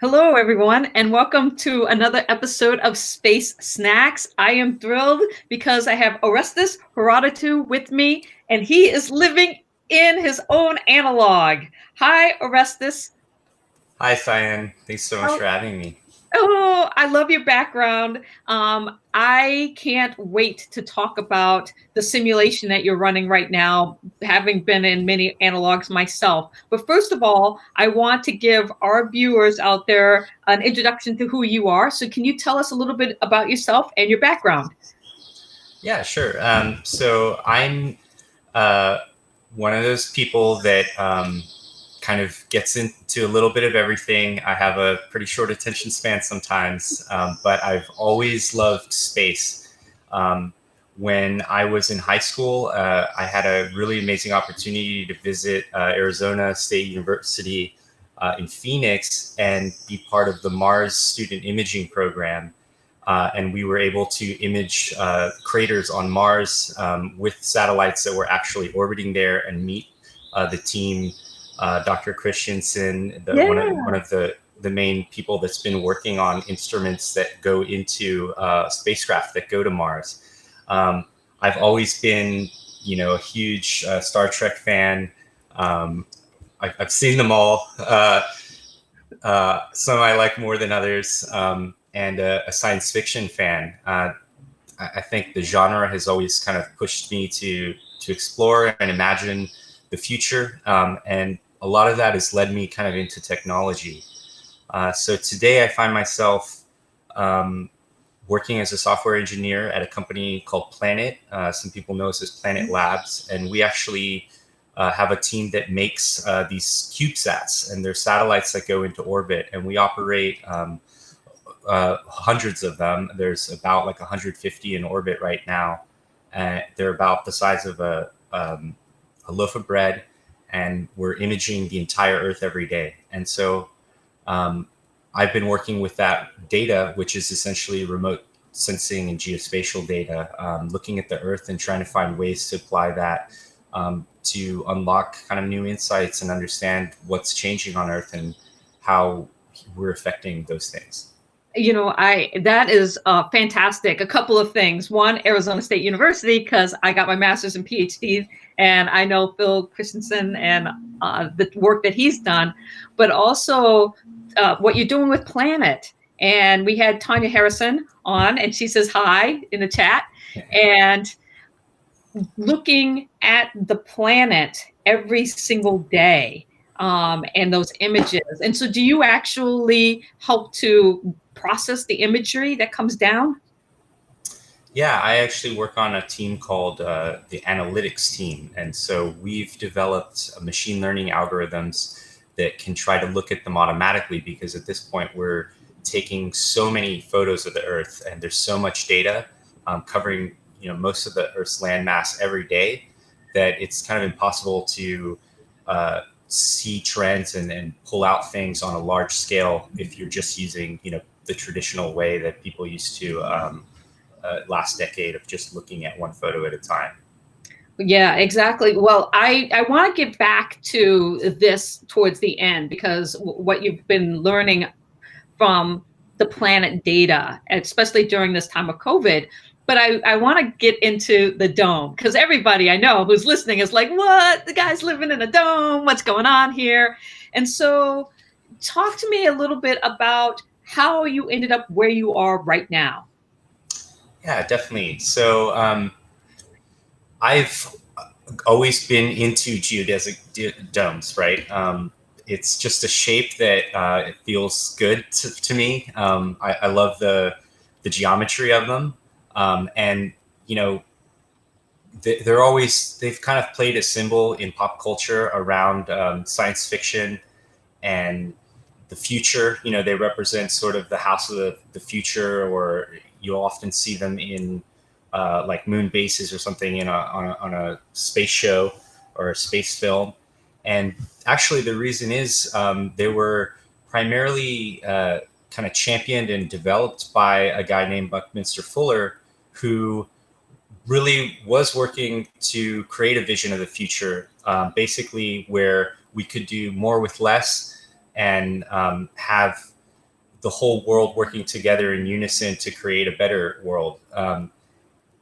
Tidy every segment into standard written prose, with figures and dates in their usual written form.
Hello, everyone, and welcome to another episode of Space Snacks. I am thrilled because I have Orestis Herodotou with me, and he is living in his own analog. Hi, Orestis. Hi, Cyan. Thanks so much How, for having me. Oh, I love your background. I can't wait to talk about the simulation that you're running right now, having been in many analogs myself. But first of all, I want to give our viewers out there an introduction to who you are. So, can you tell us a little bit about yourself and your background? Yeah, sure. So I'm uh, one of those people that kind of gets into a little bit of everything. I have a pretty short attention span sometimes, but I've always loved space. Um, when I was in high school, I had a really amazing opportunity to visit Arizona State University in Phoenix and be part of the Mars Student Imaging Program. And we were able to image craters on Mars with satellites that were actually orbiting there and meet the team, Dr. Christensen, one Yeah. of the main people that's been working on instruments that go into spacecraft that go to Mars. I've always been, a huge Star Trek fan. I've seen them all. Some I like more than others, and a science fiction fan. I think the genre has always kind of pushed me to explore and imagine the future, and a lot of that has led me kind of into technology. So today I find myself um, working as a software engineer at a company called Planet. Some people know us as Planet Labs, and we actually have a team that makes these CubeSats, and they're satellites that go into orbit, and we operate hundreds of them. There's about like 150 in orbit right now. They're about the size of a loaf of bread, and we're imaging the entire Earth every day. And so um, I've been working with that data, which is essentially remote sensing and geospatial data, looking at the Earth and trying to find ways to apply that to unlock kind of new insights and understand what's changing on Earth and how we're affecting those things. I that is fantastic. A couple of things. One, Arizona State University, because I got my master's and PhD, and I know Phil Christensen and the work that he's done, but also what you're doing with Planet. And we had Tanya Harrison on, and she says hi in the chat. And looking at the planet every single day, and those images. And so, do you actually help to process the imagery that comes down? Yeah, I actually work on a team called the analytics team. And so we've developed machine learning algorithms that can try to look at them automatically because at this point we're taking so many photos of the Earth and there's so much data covering most of the Earth's landmass every day that it's kind of impossible to see trends and pull out things on a large scale if you're just using the traditional way that people used to last decade of just looking at one photo at a time. Yeah, exactly. Well, I want to get back to this towards the end because what you've been learning from the planet data, especially during this time of COVID. But I want to get into the dome because everybody I know who's listening is like, what? The guy's living in a dome. What's going on here? And so, talk to me a little bit about how you ended up where you are right now. Yeah, definitely. So I've always been into geodesic domes, right? It's just a shape that it feels good to me. I love the geometry of them, and you know they've kind of played a symbol in pop culture around science fiction and the future. They represent sort of the house of the future, or you'll often see them in like moon bases or something on a space show or a space film. And actually, the reason is they were primarily kind of championed and developed by a guy named Buckminster Fuller, who really was working to create a vision of the future, basically where we could do more with less and have the whole world working together in unison to create a better world.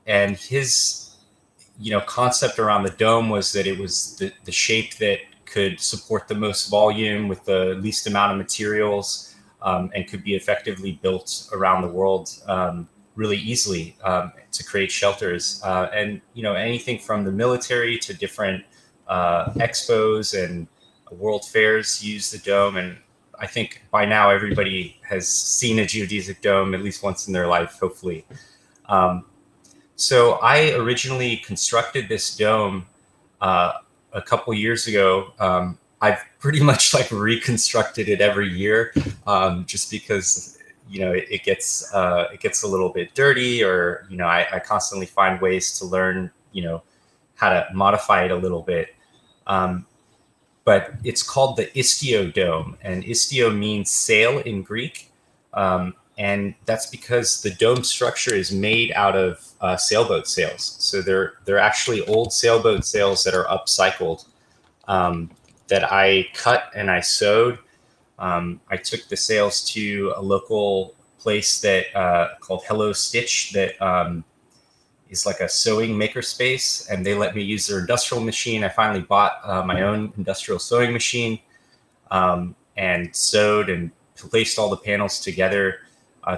And his, concept around the dome was that it was the shape that could support the most volume with the least amount of materials, and could be effectively built around the world really easily to create shelters. And, anything from the military to different expos and world fairs use the dome. And I think by now everybody has seen a geodesic dome at least once in their life, hopefully. So I originally constructed this dome a couple years ago. I've pretty much like reconstructed it every year, just because it gets a little bit dirty, or I constantly find ways to learn how to modify it a little bit. But it's called the istio dome, and istio means sail in Greek. And that's because the dome structure is made out of sailboat sails. So they're actually old sailboat sails that are upcycled, that I cut and I sewed. I took the sails to a local place that called Hello Stitch, that is like a sewing makerspace, and they let me use their industrial machine. I finally bought my own industrial sewing machine, and sewed and placed all the panels together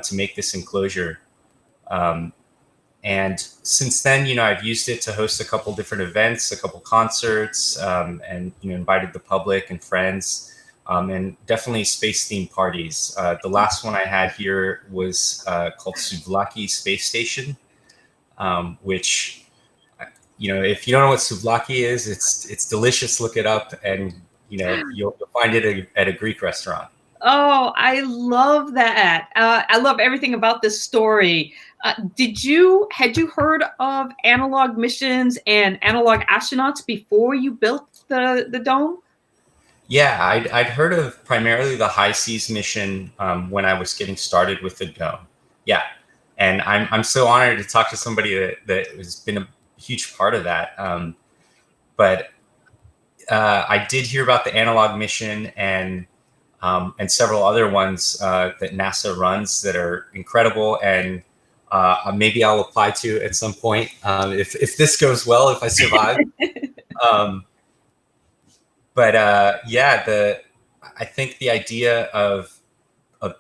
to make this enclosure. And since then, I've used it to host a couple different events, a couple concerts, and invited the public and friends, and definitely space themed parties. The last one I had here was called Souvlaki Space Station, which, if you don't know what souvlaki is, it's delicious. Look it up, and you'll find it at a Greek restaurant. Oh, I love that. I love everything about this story. Had you heard of analog missions and analog astronauts before you built the dome? Yeah, I'd heard of primarily the High Seas mission when I was getting started with the dome. Yeah, and I'm so honored to talk to somebody that has been a huge part of that. But I did hear about the analog mission and several other ones that NASA runs that are incredible, and maybe I'll apply to at some point if this goes well, if I survive. But yeah, I think the idea of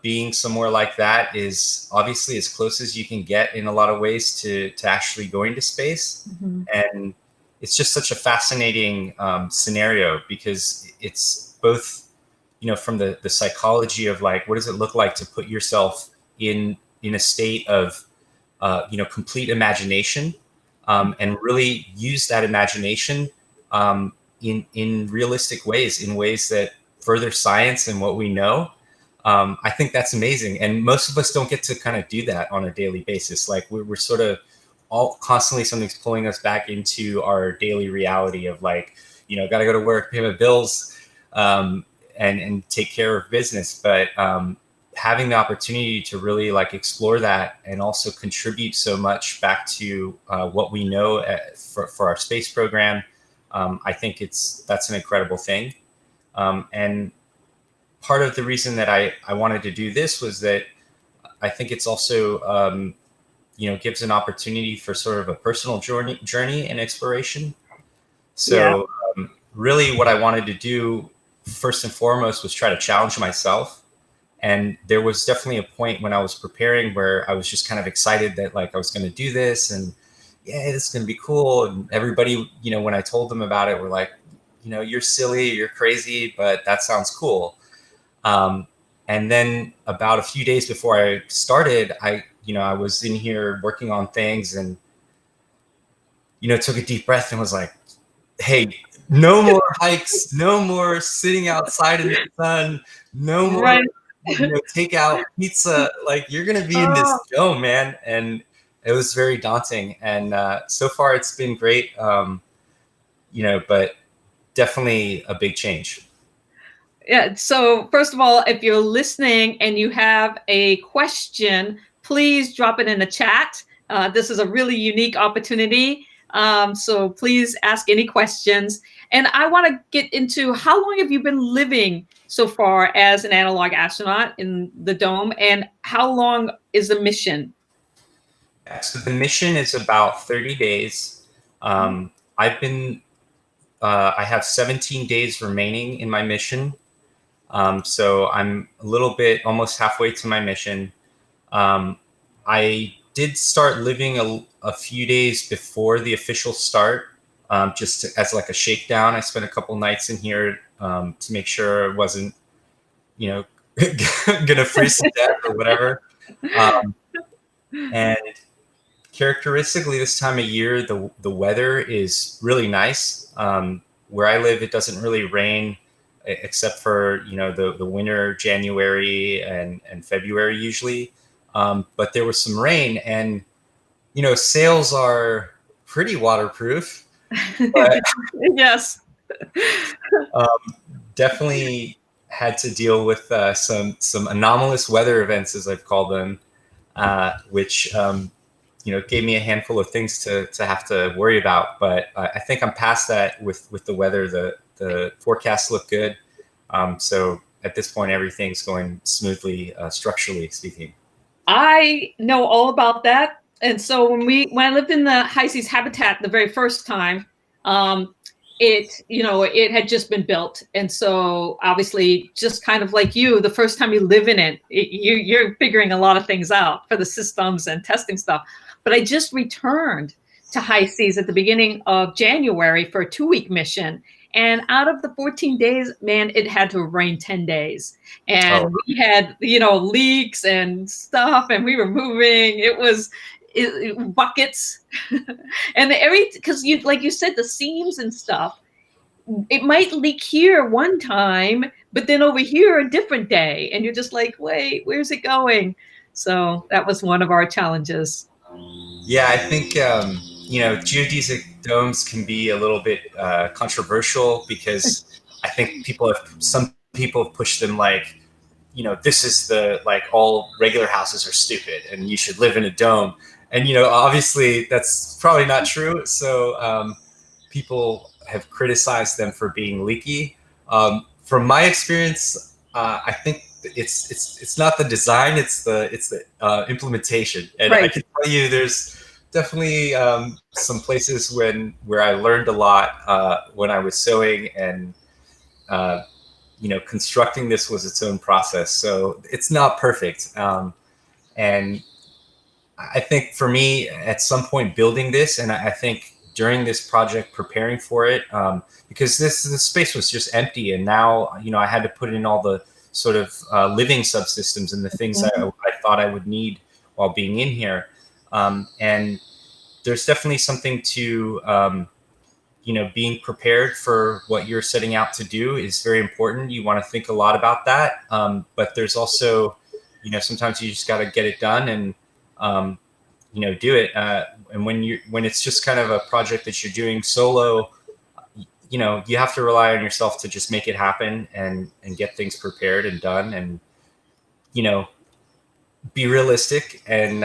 being somewhere like that is obviously as close as you can get in a lot of ways to actually going to space. Mm-hmm. And it's just such a fascinating scenario, because it's both, from the psychology of like, what does it look like to put yourself in a state of, complete imagination, and really use that imagination in realistic ways, in ways that further science and what we know. I think that's amazing. And most of us don't get to kind of do that on a daily basis. Like we're sort of all constantly, something's pulling us back into our daily reality of like, got to go to work, pay my bills, and take care of business. But having the opportunity to really like explore that and also contribute so much back to what we know for our space program, I think that's an incredible thing. And part of the reason that I wanted to do this was that I think it's also, gives an opportunity for sort of a personal journey and exploration. So really what I wanted to do first and foremost was try to challenge myself. And there was definitely a point when I was preparing where I was just kind of excited that like I was going to do this, and yeah, this is going to be cool. And everybody, when I told them about it, were like, you're silly, you're crazy, but that sounds cool. And then about a few days before I started, I was in here working on things, and, took a deep breath and was like, hey, no more hikes, no more sitting outside in the sun, no more takeout pizza. Like, you're going to be in this dome, man. And it was very daunting. And so far it's been great, but definitely a big change. Yeah. So first of all, if you're listening and you have a question, please drop it in the chat. This is a really unique opportunity. So please ask any questions. And I want to get into, how long have you been living so far as an analog astronaut in the dome, and how long is the mission? Yeah, so the mission is about 30 days. I've been I have 17 days remaining in my mission. So I'm a little bit almost halfway to my mission. Um, I did start living a few days before the official start, as like a shakedown. I spent a couple nights in here to make sure I wasn't, you know, gonna freeze to death or whatever. Um, and characteristically, this time of year, the weather is really nice. Where I live, it doesn't really rain except for the winter, January and February usually. But there was some rain, and sails are pretty waterproof, but Yes. um, definitely had to deal with some anomalous weather events, as I've called them, which gave me a handful of things to have to worry about. But I think I'm past that with the weather. The forecasts look good, so at this point everything's going smoothly, structurally speaking. I know all about that. And so when I lived in the high seas habitat the very first time, it had just been built. And so obviously, just kind of like you, the first time you live in it, you're figuring a lot of things out for the systems and testing stuff. But I just returned to high seas at the beginning of January for a 2-week mission. And out of the 14 days, man, it had to rain 10 days. Oh, And we had, leaks and stuff, and we were moving. It was buckets. And because like you said, the seams and stuff, it might leak here one time, but then over here a different day. And you're just like, wait, where's it going? So that was one of our challenges. yeah, I think geodesic domes can be a little bit controversial, because I think some people have pushed them like, this is like all regular houses are stupid and you should live in a dome. And, obviously that's probably not true. So people have criticized them for being leaky. From my experience, I think it's not the design, it's the implementation. And Right. I can tell you, there's definitely some places where I learned a lot when I was sewing, and constructing this was its own process. So it's not perfect. And I think for me, at some point building this, and I think during this project preparing for it, because this space was just empty, and now I had to put in all the sort of living subsystems and the things I thought I would need while being in here. And there's definitely something to being prepared for what you're setting out to do is very important. You want to think a lot about that. But there's also, sometimes you just got to get it done and, do it. And when it's just kind of a project that you're doing solo, you have to rely on yourself to just make it happen and get things prepared and done, and, be realistic and,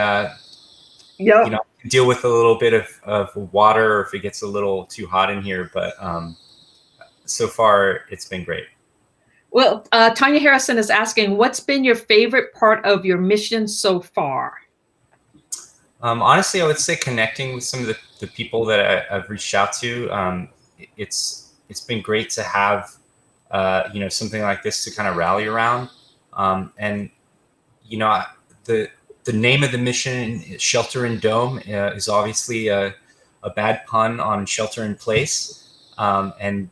deal with a little bit of water if it gets a little too hot in here. But so far it's been great. Well, Tanya Harrison is asking, what's been your favorite part of your mission so far? Honestly, I would say connecting with some of the people that I've reached out to. It's been great to have something like this to kind of rally around. And the name of the mission, Shelter in Dome, is obviously a bad pun on shelter in place. And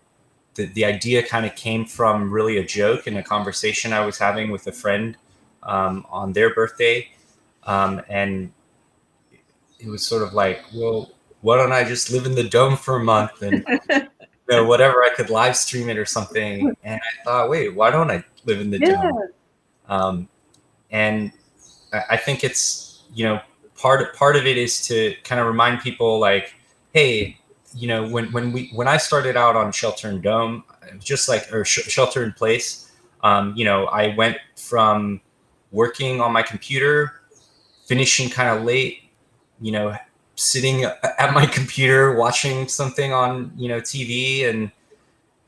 the idea kind of came from really a joke in a conversation I was having with a friend on their birthday. And it was sort of like, well, why don't I just live in the dome for a month and whatever, I could live stream it or something. And I thought, wait, why don't I live in the dome? And I think it's, part of it is to kind of remind people like, hey, when I started out on Shelter in Dome, just like, or Shelter in Place, I went from working on my computer, finishing kind of late, sitting at my computer watching something on, TV, and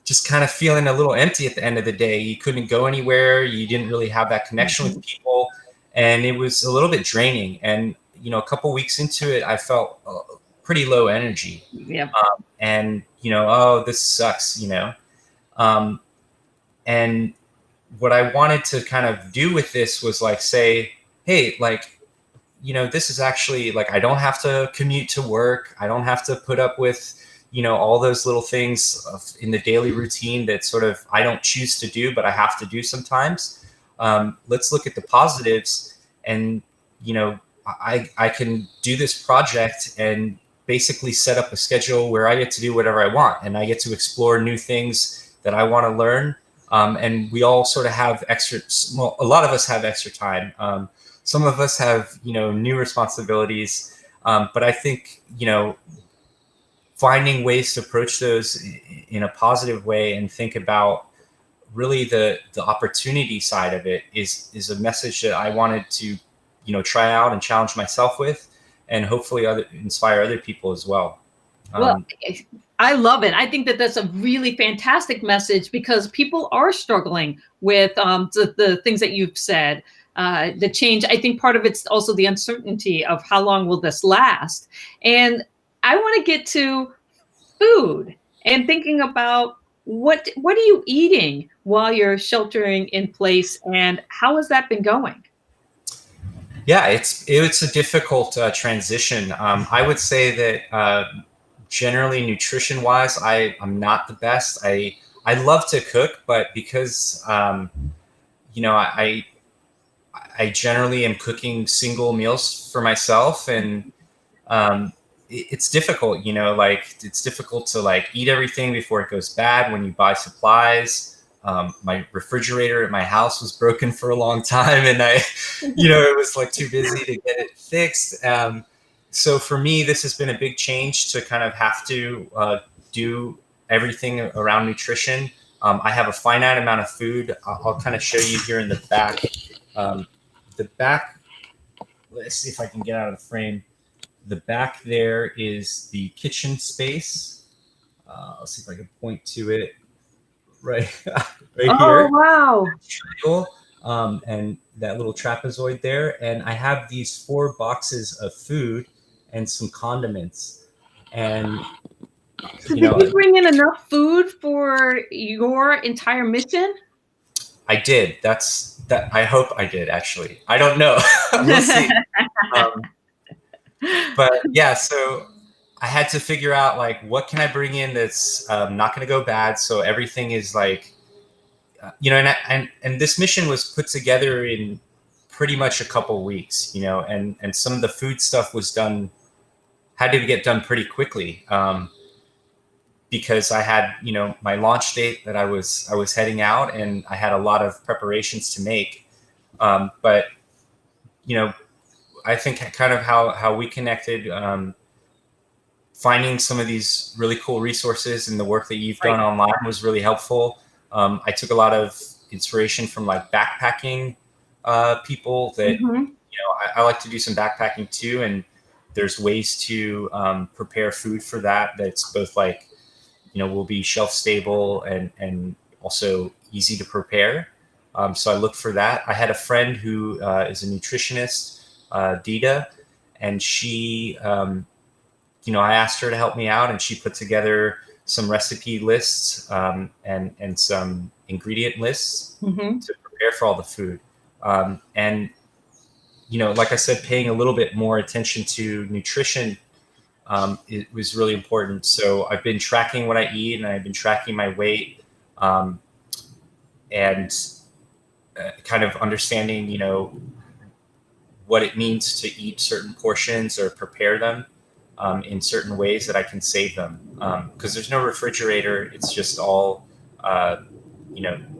just kind of feeling a little empty at the end of the day. You couldn't go anywhere. You didn't really have that connection with people. And it was a little bit draining. And, a couple weeks into it, I felt pretty low energy. Yeah. And, oh, this sucks, and what I wanted to kind of do with this was like say, hey, like, this is actually like, I don't have to commute to work. I don't have to put up with, all those little things in the daily routine that sort of I don't choose to do, but I have to do sometimes. Let's look at the positives. And, I can do this project and basically set up a schedule where I get to do whatever I want, and I get to explore new things that I want to learn. And we all sort of have well, a lot of us have extra time. Some of us have, new responsibilities. But I think, finding ways to approach those in a positive way and think about really the opportunity side of it is a message that I wanted to, try out and challenge myself with, and hopefully inspire other people as well. Well, I love it. I think that that's a really fantastic message, because people are struggling with the things that you've said, the change. I think part of it's also the uncertainty of how long will this last. And I want to get to food and thinking about what are you eating while you're sheltering in place, and how has that been going? Yeah, it's a difficult transition. I would say that generally, nutrition wise, I'm not the best. I love to cook, but because I generally am cooking single meals for myself, and it's difficult. Like, it's difficult to like eat everything before it goes bad when you buy supplies. My refrigerator at my house was broken for a long time, and it was like too busy to get it fixed. So for me, this has been a big change to kind of have to do everything around nutrition. I have a finite amount of food. I'll kind of show you here in the back. The back, let's see if I can get out of the frame. The back there is the kitchen space. Let's see if I can point to it. Right here. Oh, wow. And that little trapezoid there. And I have these 4 boxes of food and some condiments. And so did you bring in enough food for your entire mission? I did. I hope I did, actually. I don't know. We'll see. But yeah, so I had to figure out like, what can I bring in that's not going to go bad. So everything is like, and this mission was put together in pretty much a couple weeks, and some of the food stuff had to get done pretty quickly, because I had, my launch date that I was heading out, and I had a lot of preparations to make. But, I think kind of how we connected, finding some of these really cool resources and the work that you've done online was really helpful. I took a lot of inspiration from like backpacking people that, I like to do some backpacking too. And there's ways to prepare food for that. That's both like, will be shelf stable and also easy to prepare. So I looked for that. I had a friend who is a nutritionist, Dita, and she, I asked her to help me out, and she put together some recipe lists and some ingredient lists to prepare for all the food. And, like I said, paying a little bit more attention to nutrition, it was really important. So I've been tracking what I eat, and I've been tracking my weight, and kind of understanding, what it means to eat certain portions or prepare them in certain ways that I can save them. Because there's no refrigerator. It's just all,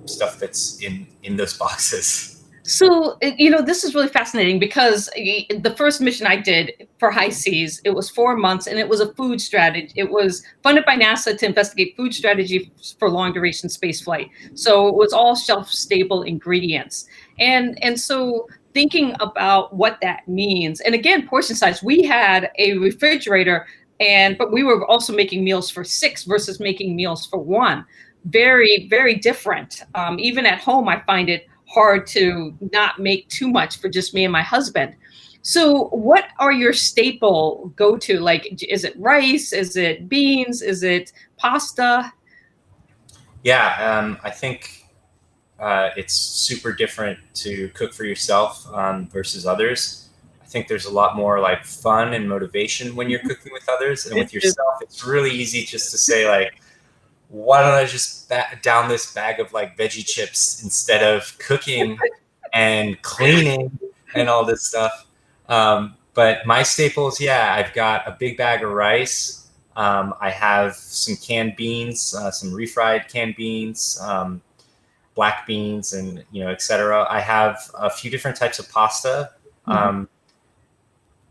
stuff that's in those boxes. So, this is really fascinating, because the first mission I did for High Seas, it was 4 months, and it was a food strategy. It was funded by NASA to investigate food strategy for long duration space flight. So it was all shelf stable ingredients. And so thinking about what that means. And again, portion size, we had a refrigerator, but we were also making meals for 6 versus making meals for 1. Very, very different. Even at home, I find it hard to not make too much for just me and my husband. So what are your staple go-to? Like, is it rice? Is it beans? Is it pasta? Yeah, I think it's super different to cook for yourself versus others. I think there's a lot more like fun and motivation when you're cooking with others, and with yourself, it's really easy just to say like, why don't I just down this bag of like veggie chips instead of cooking and cleaning and all this stuff. But my staples, yeah, I've got a big bag of rice. I have some canned beans, some refried canned beans, black beans, and etc. I have a few different types of pasta,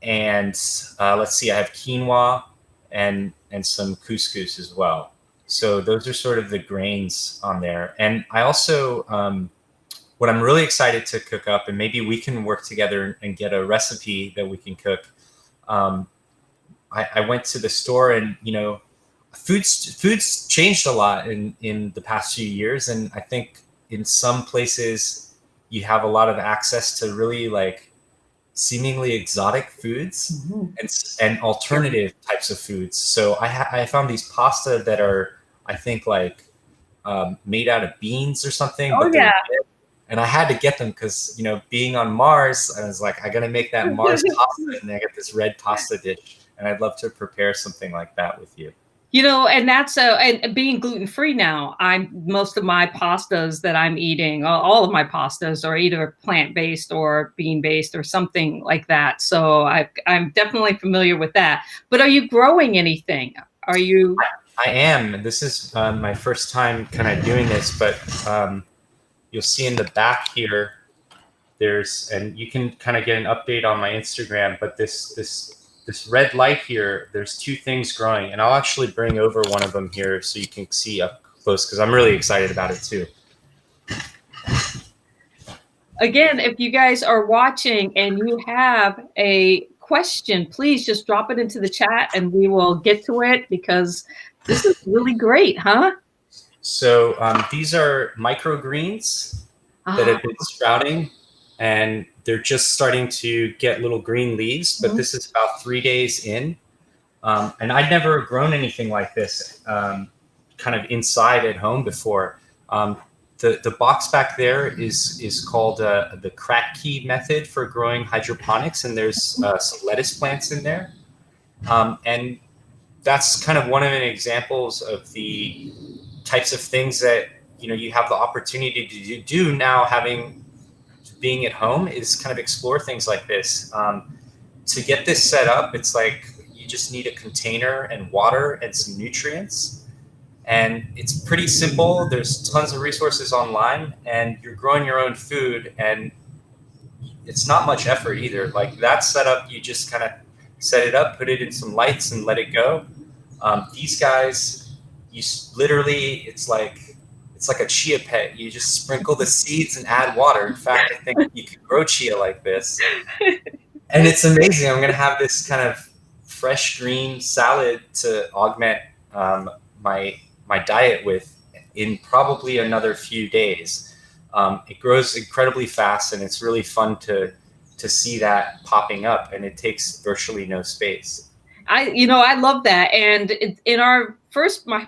and let's see, I have quinoa and some couscous as well. So those are sort of the grains on there. And I also, what I'm really excited to cook up, and maybe we can work together and get a recipe that we can cook. I went to the store, and food's changed a lot in the past few years, and I think in some places you have a lot of access to really like seemingly exotic foods and alternative types of foods. So I found these pasta that are, I think, like made out of beans or something. Oh, yeah. And I had to get them because, being on Mars, I was like, I got to make that Mars pasta. And I got this red pasta dish. And I'd love to prepare something like that with you. And that's and being gluten-free now, most of my pastas that I'm eating, all of my pastas are either plant-based or bean-based or something like that. So I'm definitely familiar with that. But are you growing anything? Are you? I am. This is my first time kind of doing this, but you'll see in the back here, and you can kind of get an update on my Instagram, but this red light here, there's 2 things growing, and I'll actually bring over one of them here so you can see up close, because I'm really excited about it too. Again, if you guys are watching and you have a question, please just drop it into the chat and we will get to it, because this is really great, huh? So these are microgreens that have been sprouting, and they're just starting to get little green leaves, but this is about 3 days in. And I'd never grown anything like this kind of inside at home before. The box back there is called the Trekkie method for growing hydroponics, and there's some lettuce plants in there. And that's kind of one of the examples of the types of things that you have the opportunity to do now, being at home, is kind of explore things like this. To get this set up, it's like you just need a container and water and some nutrients, and it's pretty simple. There's tons of resources online, and you're growing your own food, and it's not much effort either. Like that setup, you just kind of set it up, put it in some lights, and let it go. These guys, literally, it's like a chia pet. You just sprinkle the seeds and add water. In fact, I think you could grow chia like this. And it's amazing. I'm going to have this kind of fresh green salad to augment my diet with in probably another few days. It grows incredibly fast, and it's really fun to see that popping up, and it takes virtually no space. I love that. And in my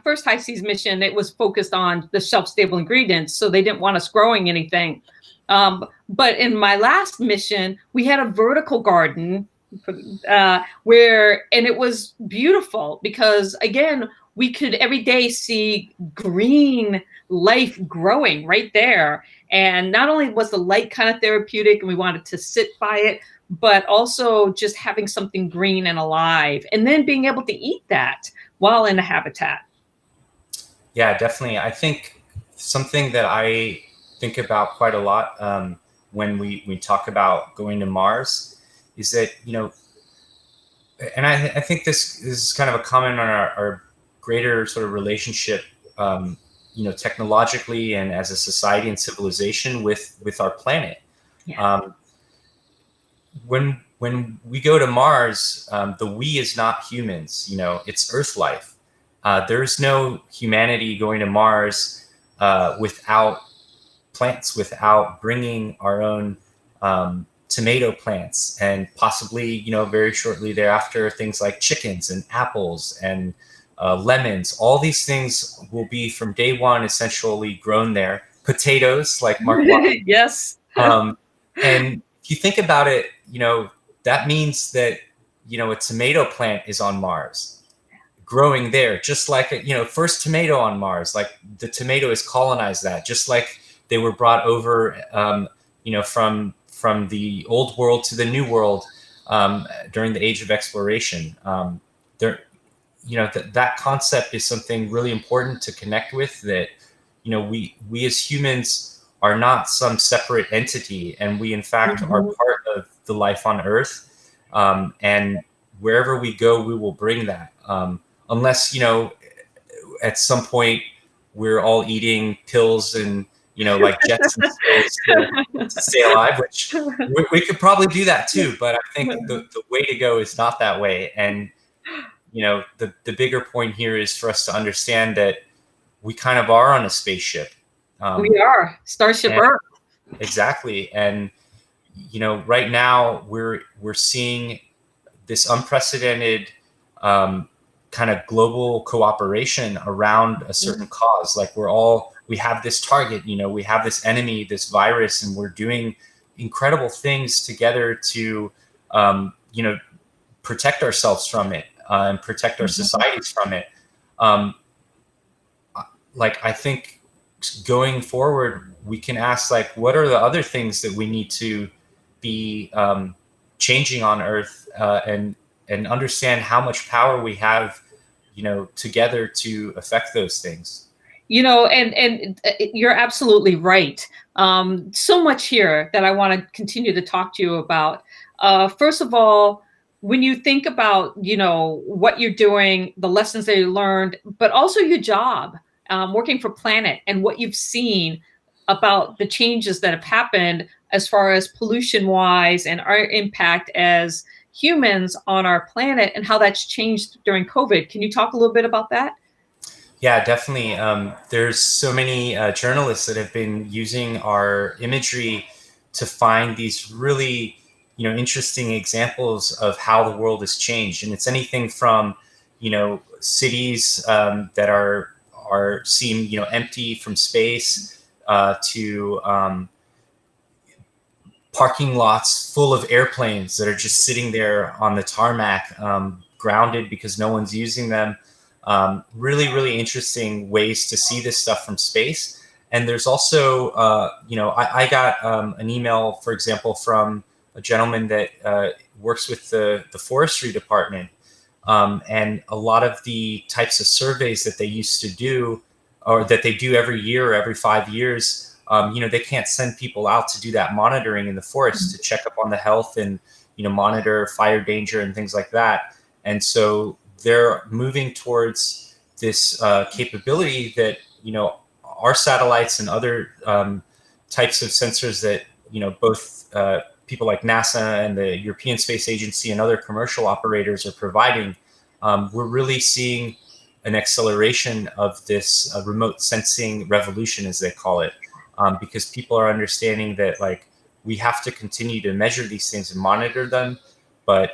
first high seas mission, it was focused on the shelf-stable ingredients, so they didn't want us growing anything. But in my last mission, we had a vertical garden and it was beautiful because, again, we could every day see green life growing right there. And not only was the light kind of therapeutic and we wanted to sit by it, but also just having something green and alive, and then being able to eat that while in a habitat. Yeah, definitely. I think something that I think about quite a lot when we talk about going to Mars is that, and I think this is kind of a comment on our greater sort of relationship, technologically and as a society and civilization with our planet. Yeah. when we go to Mars, the we is not humans. It's Earth life. There's no humanity going to Mars without plants, without bringing our own tomato plants, and possibly, very shortly thereafter, things like chickens and apples and lemons. All these things will be from day one essentially grown there. Potatoes, like Mark Wahlberg. Yes. And if you think about it, that means that, a tomato plant is on Mars, growing there, just like, first tomato on Mars, like the tomato has colonized that, just like they were brought over, from the old world to the new world during the age of exploration. That concept is something really important to connect with, that, we as humans are not some separate entity, and we in fact are part of the life on Earth. And wherever we go, we will bring that. Unless, at some point we're all eating pills and, like Jetsons pills to stay alive, which we could probably do that too. But I think the way to go is not that way. And, the bigger point here is for us to understand that we kind of are on a spaceship. We are Starship Earth. Exactly. And, right now we're seeing this unprecedented kind of global cooperation around a certain cause. Like we have this target, we have this enemy, this virus, and we're doing incredible things together to, protect ourselves from it and protect our societies from it. I think going forward, we can ask, like, what are the other things that we need to be changing on Earth, and understand how much power we have, together to affect those things. And you're absolutely right. So much here that I want to continue to talk to you about. First of all, when you think about, what you're doing, the lessons that you learned, but also your job, working for Planet, and what you've seen about the changes that have happened as far as pollution wise and our impact as humans on our planet, and how that's changed during COVID. Can you talk a little bit about that? Yeah, definitely. There's so many journalists that have been using our imagery to find these really, interesting examples of how the world has changed. And it's anything from, cities that seem, empty from space, to parking lots full of airplanes that are just sitting there on the tarmac, grounded because no one's using them. Really, really interesting ways to see this stuff from space. And there's also, I got an email, for example, from a gentleman that works with the forestry department. And a lot of the types of surveys that they used to do, or that they do every year or every 5 years, they can't send people out to do that monitoring in the forest to check up on the health and, monitor fire danger and things like that. And so they're moving towards this capability that, our satellites and other types of sensors that, both people like NASA and the European Space Agency and other commercial operators are providing. We're really seeing an acceleration of this remote sensing revolution, as they call it, because people are understanding that, like, we have to continue to measure these things and monitor them. But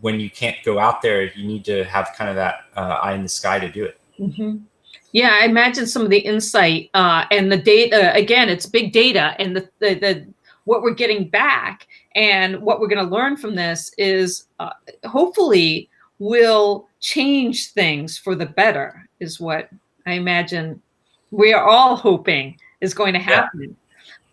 when you can't go out there, you need to have kind of that eye in the sky to do it. Mm-hmm. Yeah, I imagine some of the insight and the data. Again, it's big data, and the what we're getting back and what we're going to learn from this is hopefully will change things for the better. Is what I imagine we are all hoping is going to happen. Yeah.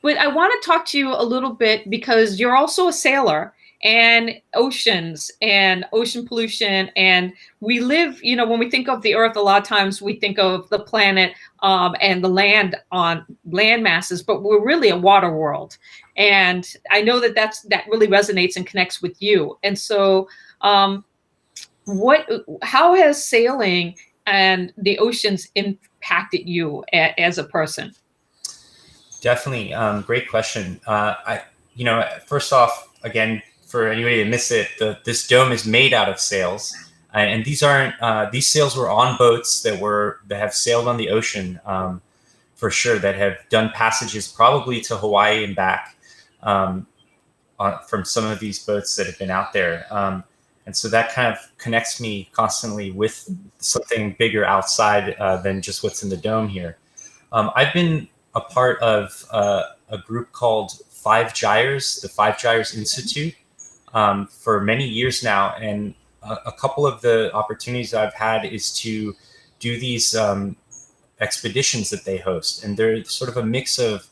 But I want to talk to you a little bit, because you're also a sailor, and oceans and ocean pollution. And we live, when we think of the Earth, a lot of times we think of the planet and the land on land masses, but we're really a water world. And I know that really resonates and connects with you. And so how has sailing and the oceans impacted you as a person? Definitely. Great question. first off, again, for anybody to miss it, this dome is made out of sails, and these aren't these sails were on boats that have sailed on the ocean, for sure, that have done passages probably to Hawaii and back, from some of these boats that have been out there. And so that kind of connects me constantly with something bigger outside than just what's in the dome here. I've been a part of a group called Five Gyres, the Five Gyres Institute, for many years now. And a couple of the opportunities I've had is to do these expeditions that they host. And they're sort of a mix of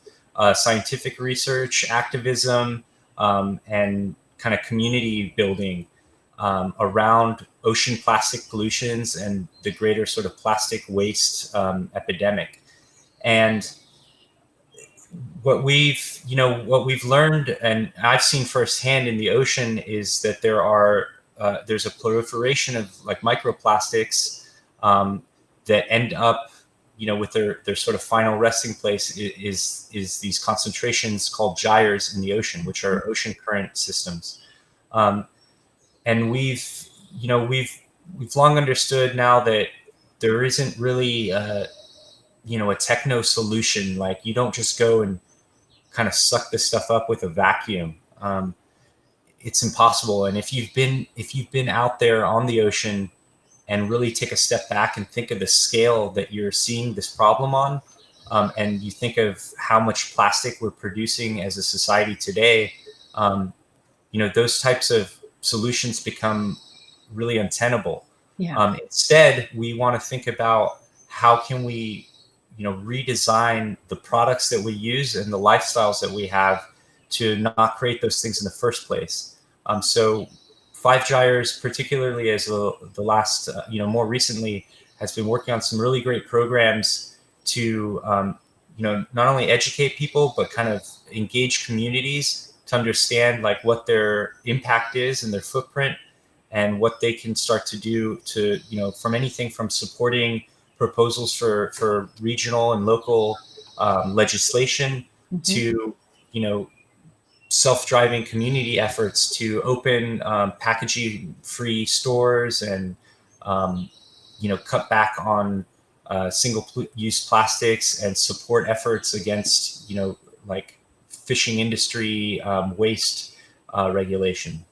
scientific research, activism, and kind of community building around ocean plastic pollutions and the greater sort of plastic waste epidemic. And what we've learned, and I've seen firsthand in the ocean, is that there's a proliferation of like microplastics that end up, with their sort of final resting place is these concentrations called gyres in the ocean, which are ocean current systems. And we've long understood now that there isn't really a techno solution. Like, you don't just go and kind of suck this stuff up with a vacuum. It's impossible. And if you've been out there on the ocean and really take a step back and think of the scale that you're seeing this problem on, and you think of how much plastic we're producing as a society today, those types of solutions become really untenable. Yeah. Instead, we want to think about how can we, redesign the products that we use and the lifestyles that we have to not create those things in the first place. So Five Gyres, particularly as the last, more recently, has been working on some really great programs to, not only educate people, but kind of engage communities to understand like what their impact is and their footprint, and what they can start to do to, from anything from supporting proposals for regional and local legislation, mm-hmm. to, self-driving community efforts to open packaging-free stores and, cut back on single-use plastics and support efforts against, like fishing industry waste regulation.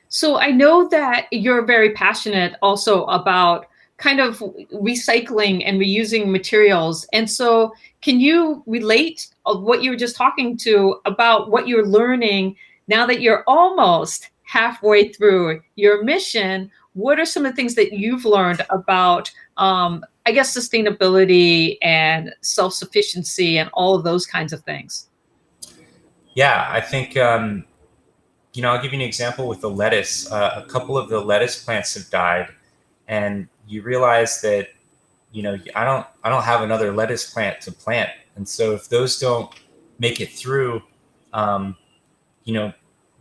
So I know that you're very passionate also about kind of recycling and reusing materials. And so can you relate of what you were just talking to about what you're learning now that you're almost halfway through your mission? What are some of the things that you've learned about, I guess, sustainability and self-sufficiency and all of those kinds of things? Yeah, I think, I'll give you an example with the lettuce. A couple of the lettuce plants have died, and you realize that, I don't have another lettuce plant to plant. And so if those don't make it through,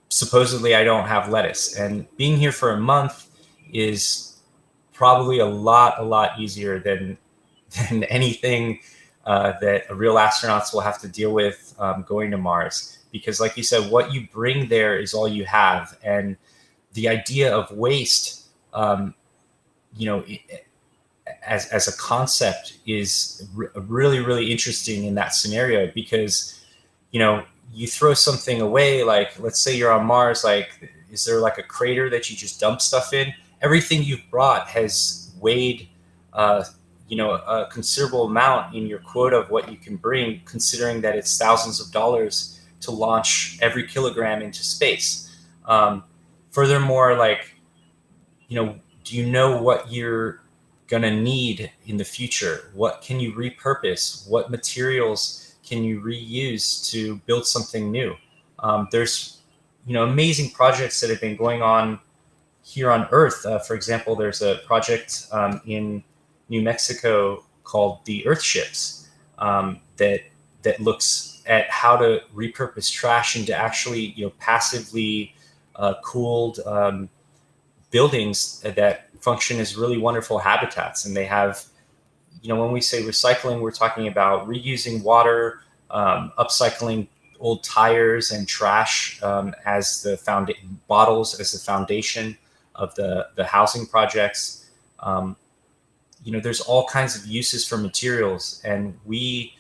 supposedly I don't have lettuce. And being here for a month is probably a lot easier than anything that real astronauts will have to deal with going to Mars. Because like you said, what you bring there is all you have. And the idea of waste, as a concept is really interesting in that scenario, because, you throw something away, like, let's say you're on Mars, like, is there like a crater that you just dump stuff in? Everything you've brought has weighed, a considerable amount in your quota of what you can bring, considering that it's thousands of dollars to launch every kilogram into space. Furthermore, like, do you know what you're going to need in the future? What can you repurpose? What materials can you reuse to build something new? There's, amazing projects that have been going on here on Earth. For example, there's a project in New Mexico called the Earth Ships that looks at how to repurpose trash into actually, passively cooled buildings that function as really wonderful habitats. And they have, when we say recycling, we're talking about reusing water, upcycling old tires and trash as the bottles as the foundation of the housing projects. There's all kinds of uses for materials, and we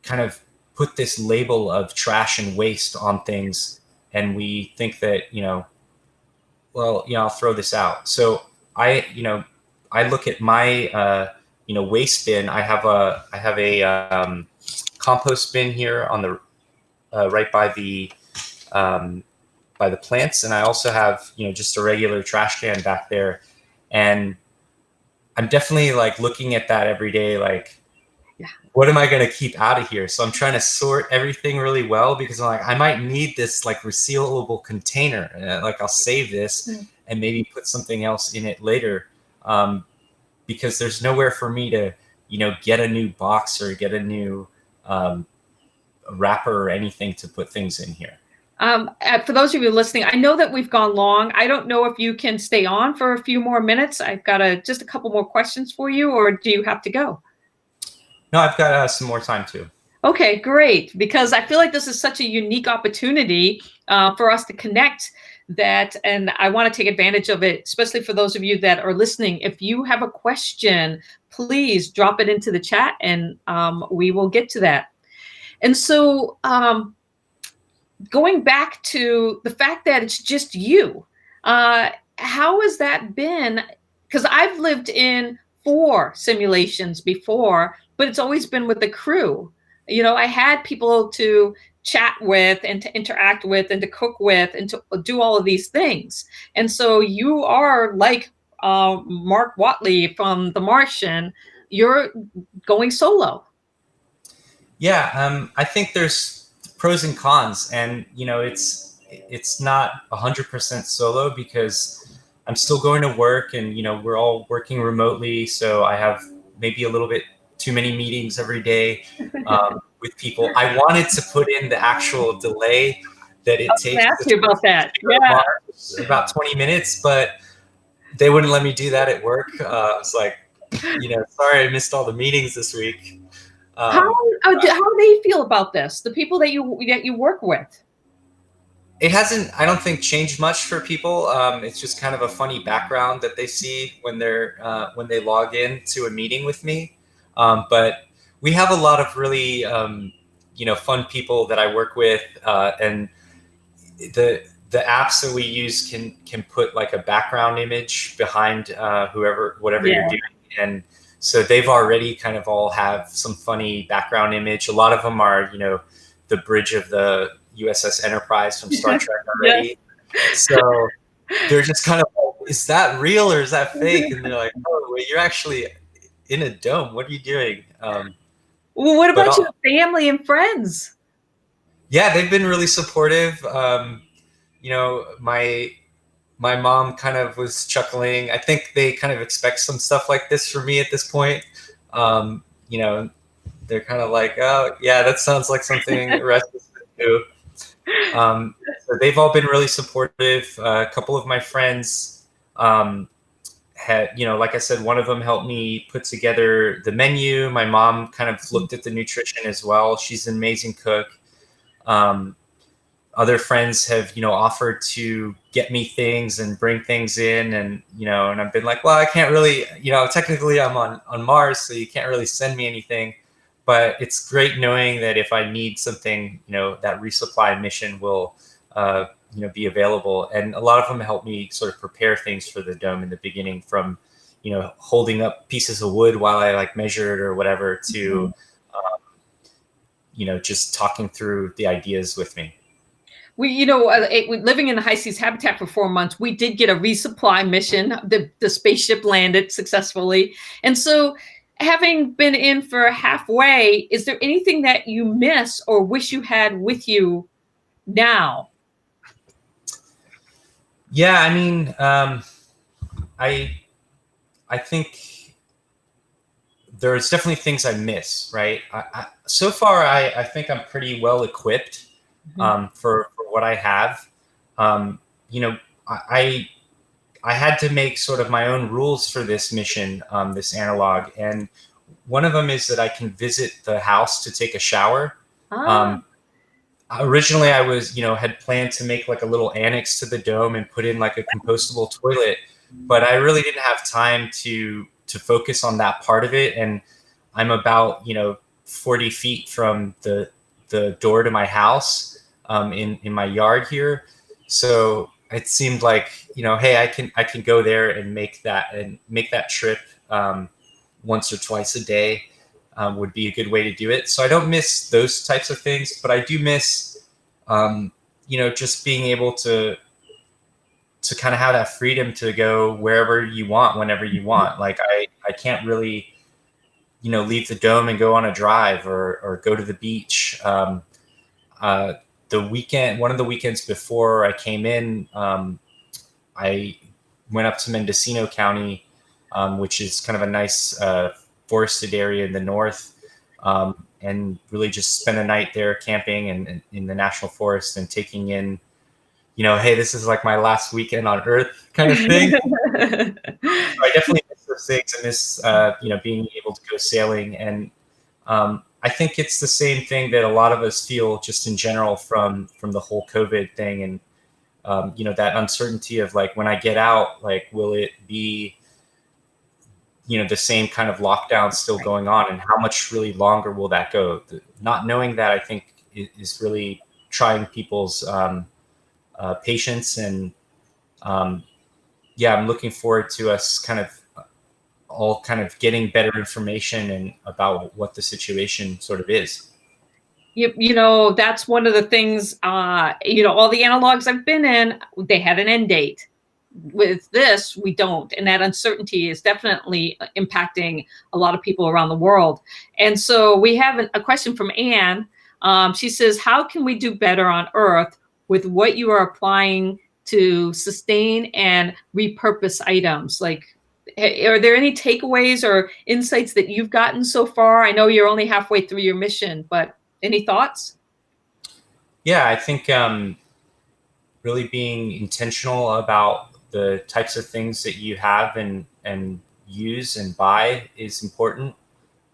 kind of put this label of trash and waste on things, and we think that, I'll throw this out. So I look at my waste bin. I have a compost bin here on the right by the plants, and I also have just a regular trash can back there, and I'm definitely like looking at that every day, like, what am I going to keep out of here? So I'm trying to sort everything really well, because I'm like, I might need this like resealable container. Like I'll save this and maybe put something else in it later, because there's nowhere for me to, get a new box or get a new wrapper or anything to put things in here. For those of you listening, I know that we've gone long. I don't know if you can stay on for a few more minutes. I've got just a couple more questions for you, or do you have to go? No, I've got some more time too. Okay, great. Because I feel like this is such a unique opportunity for us to connect and I want to take advantage of it, especially for those of you that are listening. If you have a question, please drop it into the chat and we will get to that. And so going back to the fact that it's just you, how has that been? Because I've lived in 4 simulations before, but it's always been with the crew. I had people to chat with and to interact with and to cook with and to do all of these things. And so you are like Mark Watley from The Martian. You're going solo. Yeah, I think there's pros and cons, and it's not 100% solo, because I'm still going to work, and we're all working remotely, so I have maybe a little bit too many meetings every day with people. I wanted to put in the actual delay that it takes. Ask you about that. Yeah, about 20 minutes, but they wouldn't let me do that at work. I was like, sorry, I missed all the meetings this week. How do they feel about this? The people that you work with? It hasn't, I don't think, changed much for people. It's just kind of a funny background that they see when they log in to a meeting with me. But we have a lot of really, fun people that I work with, and the apps that we use can put like a background image behind whatever you're doing, and so they've already kind of all have some funny background image. A lot of them are, the bridge of the USS Enterprise from Star Trek already. Yes. So they're just kind of like, is that real or is that fake? And they're like, oh, well, you're actually in a dome. What are you doing? Well, what about your family and friends? Yeah, they've been really supportive. My mom kind of was chuckling. I think they kind of expect some stuff like this from me at this point. They're kind of like, oh, yeah, that sounds like something Orestis would do. So they've all been really supportive. A couple of my friends had, like I said, one of them helped me put together the menu. My mom kind of looked at the nutrition as well. She's an amazing cook. Other friends have, offered to get me things and bring things in, and and I've been like, well, I can't really, technically I'm on Mars, so you can't really send me anything, but it's great knowing that if I need something, that resupply mission will, be available. And a lot of them help me sort of prepare things for the dome in the beginning, from, holding up pieces of wood while I like measure it or whatever, to, just talking through the ideas with me. We, living in the high seas habitat for 4 months, we did get a resupply mission. The spaceship landed successfully. And so having been in for halfway, is there anything that you miss or wish you had with you now? Yeah, I mean, I think there's definitely things I miss, right? So far, I think I'm pretty well equipped for what I have. I had to make sort of my own rules for this mission, this analog, and one of them is that I can visit the house to take a shower. originally I was, had planned to make like a little annex to the dome and put in like a compostable toilet, but I really didn't have time to focus on that part of it. And I'm about, 40 feet from the door to my house, in my yard here. So it seemed like, hey, I can go there and make that trip, once or twice a day, would be a good way to do it. So I don't miss those types of things, but I do miss, just being able to kind of have that freedom to go wherever you want, whenever you want. Like I can't really, leave the dome and go on a drive or go to the beach. Uh, one of the weekends before I came in, I went up to Mendocino County, which is kind of a nice forested area in the north, and really just spent a night there camping and in the national forest and taking in, hey, this is like my last weekend on Earth kind of thing. So I definitely miss those things. I miss, being able to go sailing. And I think it's the same thing that a lot of us feel just in general from the whole COVID thing. And, that uncertainty of like, when I get out, like, will it be, the same kind of lockdown still going on, and how much really longer will that go? Not knowing that, I think, is really trying people's patience. And I'm looking forward to us kind of all kind of getting better information and about what the situation sort of is. That's one of the things, all the analogs I've been in, they had an end date. With this, we don't. And that uncertainty is definitely impacting a lot of people around the world. And so we have a question from Anne. She says, how can we do better on Earth with what you are applying to sustain and repurpose items? Like, are there any takeaways or insights that you've gotten so far? I know you're only halfway through your mission, but any thoughts? Yeah, I think really being intentional about the types of things that you have and use and buy is important.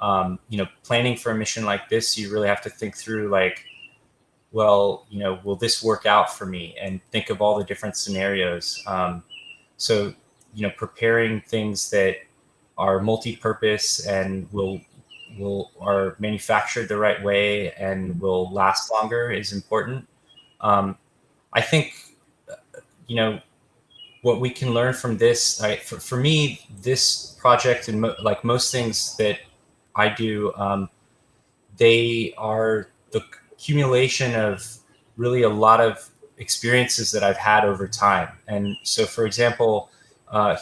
Planning for a mission like this, you really have to think through like, well, will this work out for me? And think of all the different scenarios. So, preparing things that are multi-purpose and are manufactured the right way and will last longer is important. I think, what we can learn from this, for me, this project and like most things that I do, they are the accumulation of really a lot of experiences that I've had over time. And so, for example,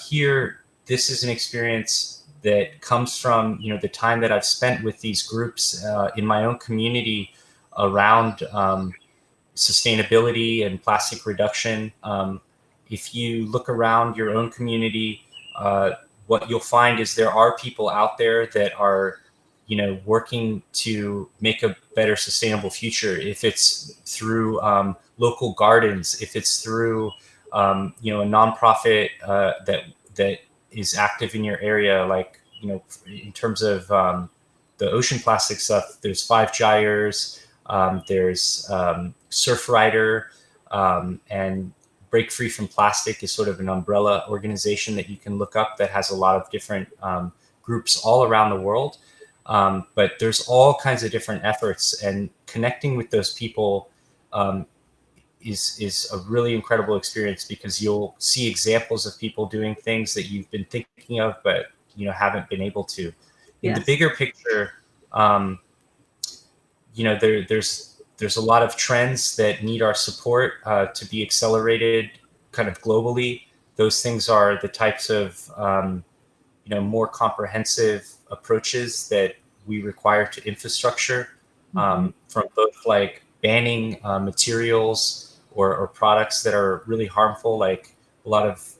here, this is an experience that comes from, the time that I've spent with these groups in my own community around sustainability and plastic reduction. If you look around your own community, what you'll find is there are people out there that are, working to make a better sustainable future. If it's through local gardens, if it's through, a nonprofit that is active in your area, like, in terms of the ocean plastic stuff, there's Five Gyres, there's Surf Rider, and Break Free from Plastic is sort of an umbrella organization that you can look up that has a lot of different groups all around the world. But there's all kinds of different efforts, and connecting with those people is a really incredible experience, because you'll see examples of people doing things that you've been thinking of, but haven't been able to. In the bigger picture, there's a lot of trends that need our support to be accelerated kind of globally. Those things are the types of more comprehensive approaches that we require to infrastructure, from both like banning materials or products that are really harmful, like a lot of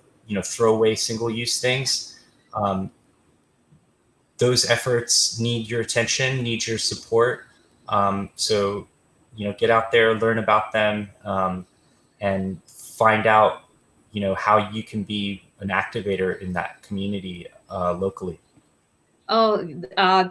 throwaway single-use things. Those efforts need your attention, need your support. So get out there, learn about them, and find out how you can be an activator in that community locally. Oh,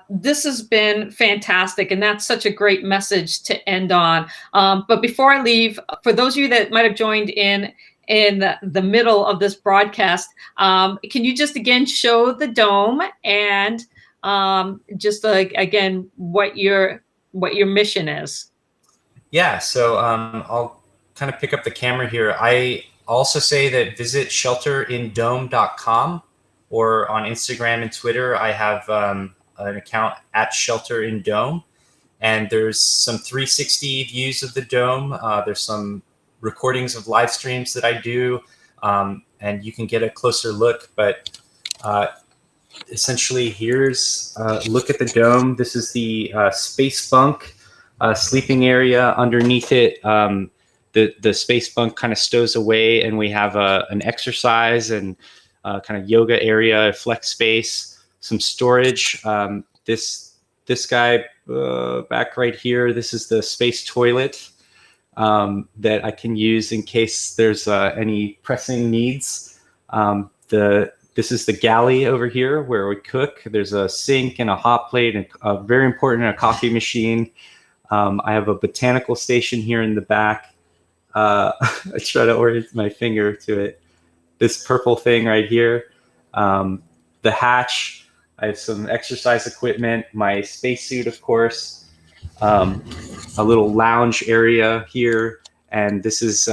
this has been fantastic, and that's such a great message to end on. But before I leave, for those of you that might have joined in the middle of this broadcast, can you just again show the dome and just again what your mission is? Yeah, so I'll kind of pick up the camera here. I also say that visit shelterindome.com, or on Instagram and Twitter, I have an account at shelterindome, and there's some 360 views of the dome. There's some recordings of live streams that I do, and you can get a closer look. But essentially, here's a look at the dome. This is the space bunk sleeping area. Underneath it, the space bunk kind of stows away, and we have an exercise and kind of yoga area, flex space, some storage. This guy back right here, this is the space toilet that I can use in case there's any pressing needs. This is the galley over here where we cook. There's a sink and a hot plate, and very important, a coffee machine. I have a botanical station here in the back. I try to orient my finger to it. This purple thing right here. The hatch. I have some exercise equipment, my spacesuit, of course, a little lounge area here, and this is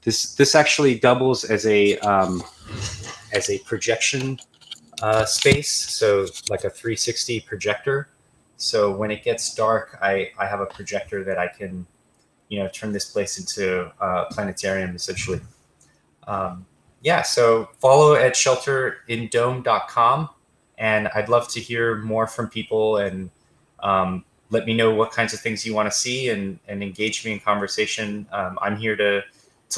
this actually doubles as a projection space, so like a 360 projector. So when it gets dark, I have a projector that I can, turn this place into a planetarium essentially. Yeah, so follow at shelterindome.com. And I'd love to hear more from people, and let me know what kinds of things you want to see, and engage me in conversation. I'm here to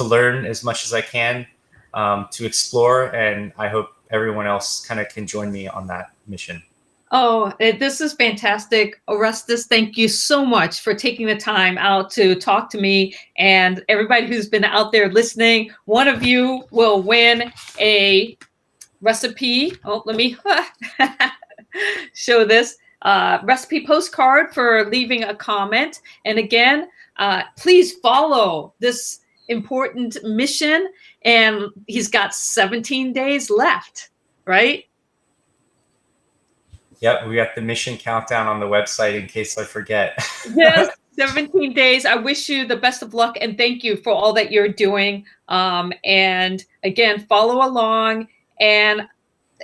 learn as much as I can, to explore, and I hope everyone else kind of can join me on that mission. Oh, this is fantastic. Orestis, thank you so much for taking the time out to talk to me, and everybody who's been out there listening. One of you will win a recipe. Oh, let me show this recipe postcard for leaving a comment. And again, please follow this important mission. And he's got 17 days left, right? Yep, we got the mission countdown on the website in case I forget. Yes, 17 days. I wish you the best of luck, and thank you for all that you're doing. And again, follow along, and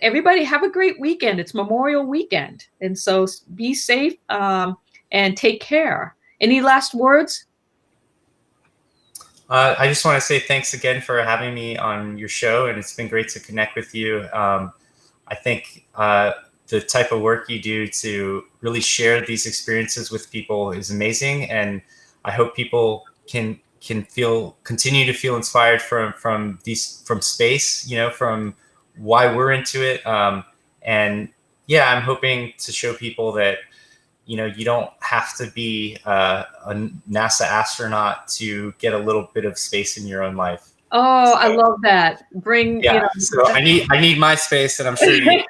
everybody have a great weekend. It's Memorial Weekend, and so be safe and take care. Any last words? I just want to say thanks again for having me on your show, and it's been great to connect with you. I think the type of work you do to really share these experiences with people is amazing, and I hope people can continue to feel inspired from space, from why we're into it. And yeah, I'm hoping to show people that, you don't have to be a NASA astronaut to get a little bit of space in your own life. Oh, so, I love that. So I need my space, and I'm sure you.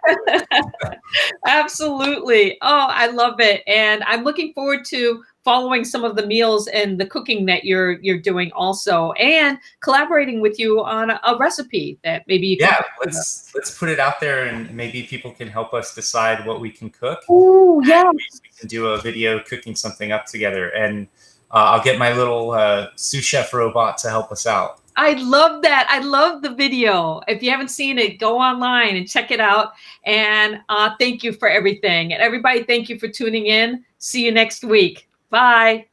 Absolutely. Oh, I love it. And I'm looking forward to following some of the meals and the cooking that you're doing also, and collaborating with you on a recipe that maybe you can. Let's put it out there, and maybe people can help us decide what we can cook. Oh, yeah. We can do a video cooking something up together, and I'll get my little sous chef robot to help us out. I love that. I love the video. If you haven't seen it, go online and check it out. And thank you for everything. And everybody, thank you for tuning in. See you next week. Bye.